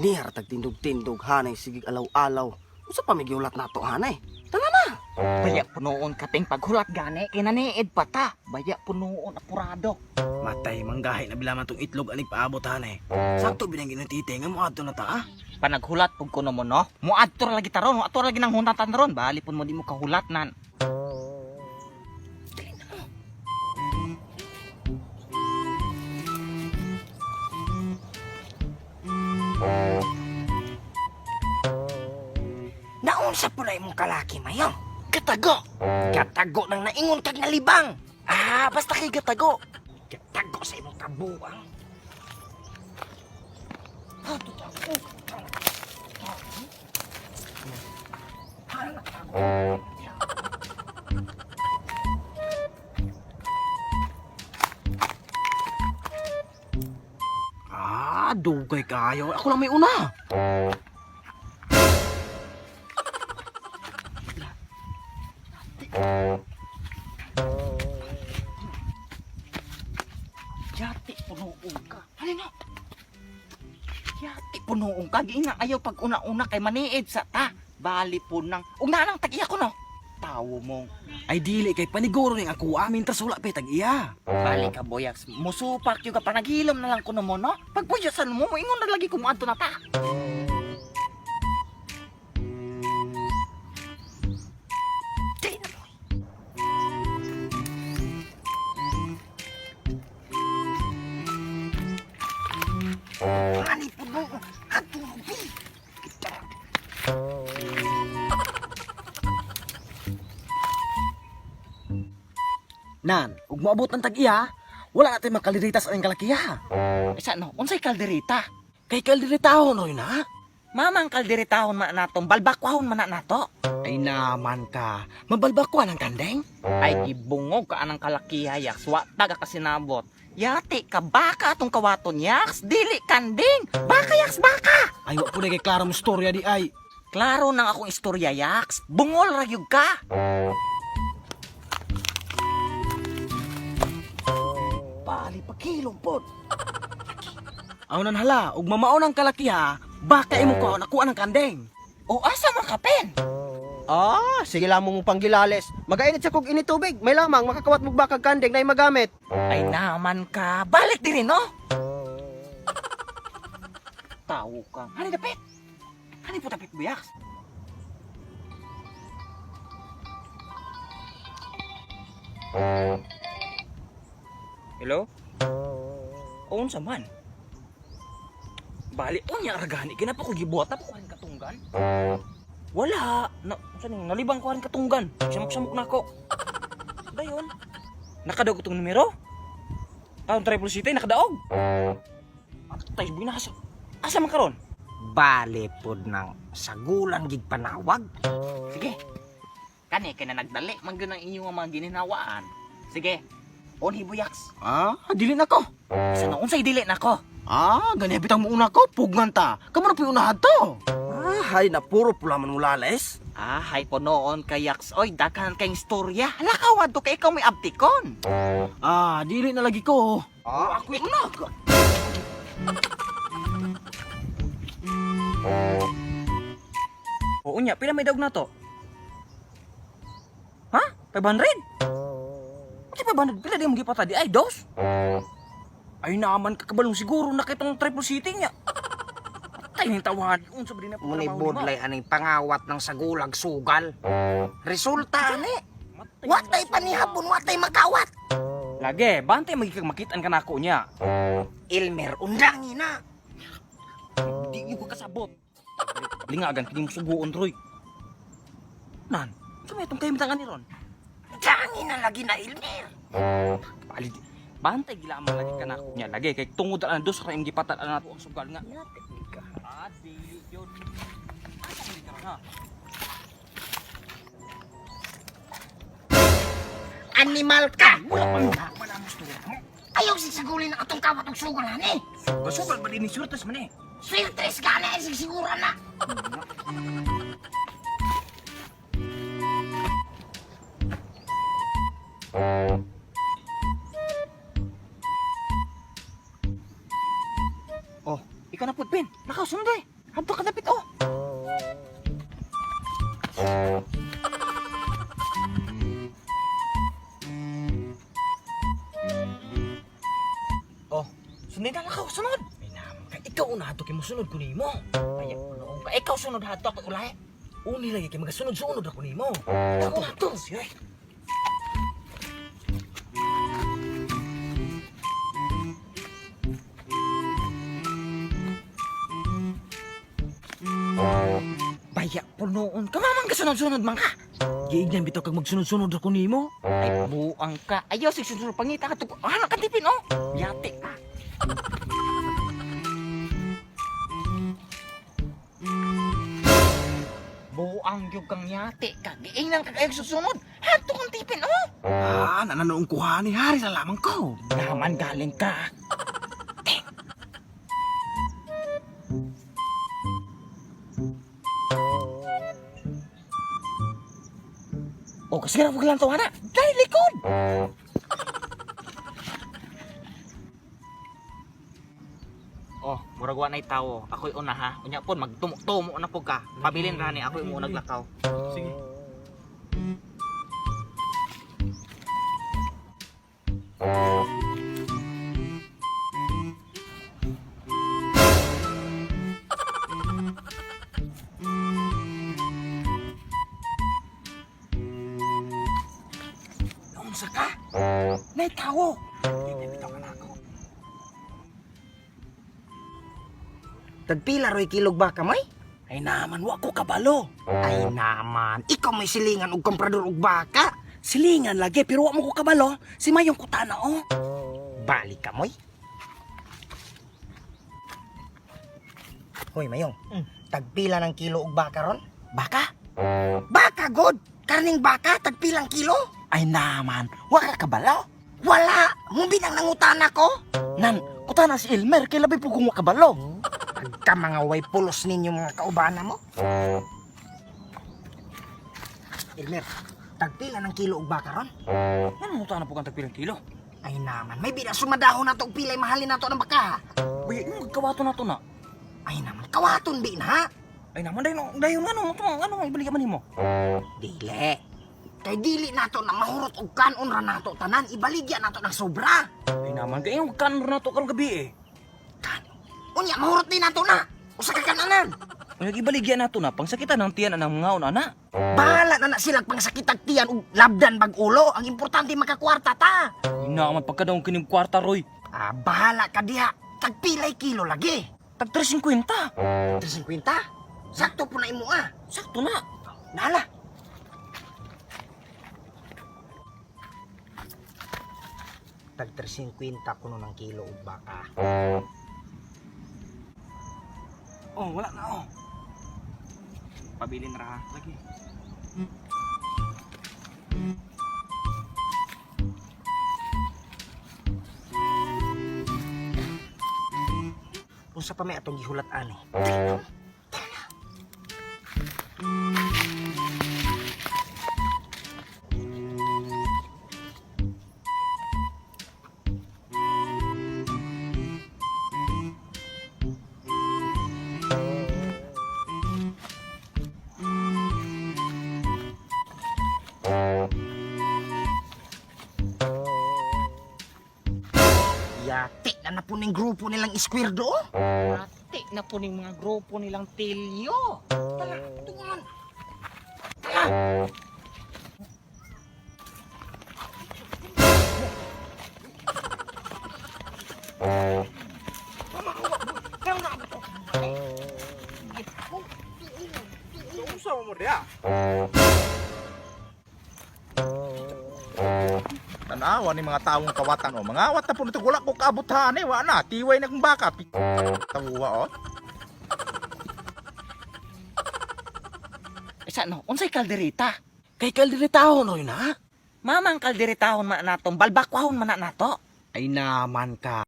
Ini haratag tindog-tindog hanay sigig alaw-alaw. Usa pa may giulat nato hanay. Tara na. Baya punoon kating paghulat gani kinaniid pa ta. Baya punoon apurado. Matay manggahi na bilaman tong itlog anig paabot hanay. Sakto binangin ng titi nga mo adto na ta ah. Panaghulat pug kuno mo no. Muadto ra lagi taron, muadto ra lagi nang hunatan ron. Bali pun mo di mo kahulat nan. Naunsa po na imong kalaki mayong. Gatago. Gatago nang naingon kag nalibang. Ah, basta kay gatago. Gatago sa imong kabuang. Ah, dugay kayo. Ako lang may una. Yati punoong ka. Halina. Yati punoong ka. Di na ayaw pag una-una kay maniid sa ta. Bali po nang. Ug na nang tag-iya ko no. Tawo mong. Ay dili kay paniguro ning ako amin tas wala pa tag iya. Bali ka boyaks. Musupak yung ka panaghilom na lang kuno mo no. Pag buyasan mo, ingon na lagi kumuadto na ta. Dili na boy. Ani puno. Katubi. Nan, ug moabot ng tag iya, wala natin makaliritas ang kalakiya. Isa no, unsay kalderita? Kay kaldiritahon ro na. Mamang kalderitahon man natong balbakwahon man na nato. Ay naman ka, mabalbakwa ng kandeng. Ay gibungog ka anang kalakiha yaks, wa taga kasinabot. Yati ka baka atong kawaton yaks, dili kanding. Baka yaks baka. Ay wa po na kay klaro mo storya di ay. Klaro nang akong istorya yaks, bungol ragyog ka. Bali pa kilong pod. Aw nan hala, ug mamaon ang kalakiha, baka imo ko nakuha ng kandeng. O asa makapen? Ah, sige lamang mo panggilales. Magainit sa kog initubig. May lamang makakawat mo bakag kandeng na magamit. Ay naman ka, balik diri no? Tawo ka. Hani dapit? Hani po dapit buyaks? Hello? Unsa man? Bali, unya argani kina pa ko gibuhat pa ko katunggan. Wala, unsa ning nalibang ko katunggan. Samok-samok na ako. Dayon. Nakadaog tong numero? Ang triple city nakadaog. Atay binasa. Asa man karon? Bale pod ng sagulan gig panawag. Sige. Kani kay na nagdali man gyud ang inyong mga gininawaan. Sige. Onhi buyaks. Ah, dili na ko. Sa noon say dili nako. Ah, gani bitang mo una ko, pugnan ta. Kamo na piunahan to. Hay na puro pula man mulales. Ah, hay po noon kay yaks. Oy, daghan kayong istorya. Hala kawad to kay ikaw may abtikon. Ah, dili na lagi ko. Ah, ako na. Oo nya, pila may daog na to? Ha? 500? Kasi 500 pila di mo gipata di ay dos? Ay naman kakabalong siguro na kitong triple city niya. Tay ning tawad unsa ba din na Muni budlay aning pangawat ng sagulag sugal. Resulta ani. Watay panihapon, watay makawat. Lagi, bantay magikag makitaan ka nako niya. Ilmer undangi na. Di ko kasabot. Lingagan kini mo suguon Troy. Nan, sumay tong kaymitangan ni ron. Dangi na lagi na Ilmer. Pali, bantay gila man lagi ka nako niya. Lagi kay tungod ang dos ra imong gipatan ana to ang sugal nga. Adi, yun. Asa ni ka ha? Animal ka. Wala pa. Ayaw sisigulin na atong kawat og sugal ani. Sugal ba din ni surtas man eh? Sweltres ka na sigura na. Oh, ikaw na pud pin. Nakasunod eh. May nalakaw, sunod. May naman ka. Ikaw una hato kay mosunod ko nimo. Kaya noong ka, ikaw sunod hato ako ulay. Uni lagi kay magasunod-sunod ako nimo. Ako na to. Siyoy. Baya punoon ka, mamang kasunod-sunod man ka. Giignan bitaw kag magsunod-sunod ako nimo. Ay, buang ka. Ayaw, sigsunod pangita ka to. Anak ka tipin, oh. Yate ka. Buang yung kang yate ka. Giingnan ka kayo susunod. Hato kang tipin, oh. Nananoong kuhani hari na lamang ko. Naman galing ka. Oh, kasi nga huwag lang to, anak. Dahil likod. Oh, murag wa nay tawo. Ako'y una ha. Unya pon magtumo-tumo na po ka. Pabilin ra ni ako'y mo naglakaw. Sige. Unsa ka? Nay tawo. Bitaw ka na ako. Tagpila ro'y kilog baka may? Ay naman, wa ko kabalo. Ay naman, ikaw may silingan og komprador og baka. Silingan lagi, pero wa mo ko kabalo. Si Mayong kutana, oh. Balik ka moy. Hoy Mayong, tagpila ng kilo og baka ron? Baka? Baka god! Karning baka, tagpilang kilo? Ay naman, wa ka kabalo. Wala! Mubinang nangutana ko? Nan, kutana si Elmer, kay labi po kung wa kabalo. Pagka mga way pulos ninyo mga kaubana mo. Elmer, tagpila ng kilo og baka ron? Ano mo na po kang tagpilang kilo? Ay naman, may binasumadahon na to og pilay mahalin na to ng baka. Uy, magkawato na to na. Ay naman, kawaton din ha? Ay naman, dayon ano, ibalik man mo. Dili. Kay dili nato na mahurot og kanon ra nato tanan, ibaligya nato ng sobra. Ay naman, kaya yung kanor na to karong gabi eh. Unya, mahurot din nato na. Usa ka kananan. Ay, ibaligyan na to na, pangsakitan ng tiyan ng mga una. Bahala na silang pangsakitag tiyan ug labdan bag ulo. Ang importante makakwarta ta. Ay na, pagkadaong kinim kwarta, Roy. Bahala ka diha. Tagpilay kilo lagi. Tag 350. 350? Sakto po na imo ah. Sakto na. Nala. Tag 350 kuno ng kilo ug baka. Oh, wala na oh. Pabilin ra lagi. Unsa pa may atong gihulat ani? Yati na po ning grupo nilang iskwirdo. Ate na po ng mga grupo nilang tilyo. Tala, tungan. Usa mo dia. Tanawa ni mga taong kawatan o. Mga awat na po nito. Wala ko kaabutahan eh. Wala na. Tiway na kong baka. Tawa o. Isa no, unsay kalderita? Kay kaldiritahon o yun ha? Mamang kalderitahon man natong balbakwahon man na nato. Ay naman ka.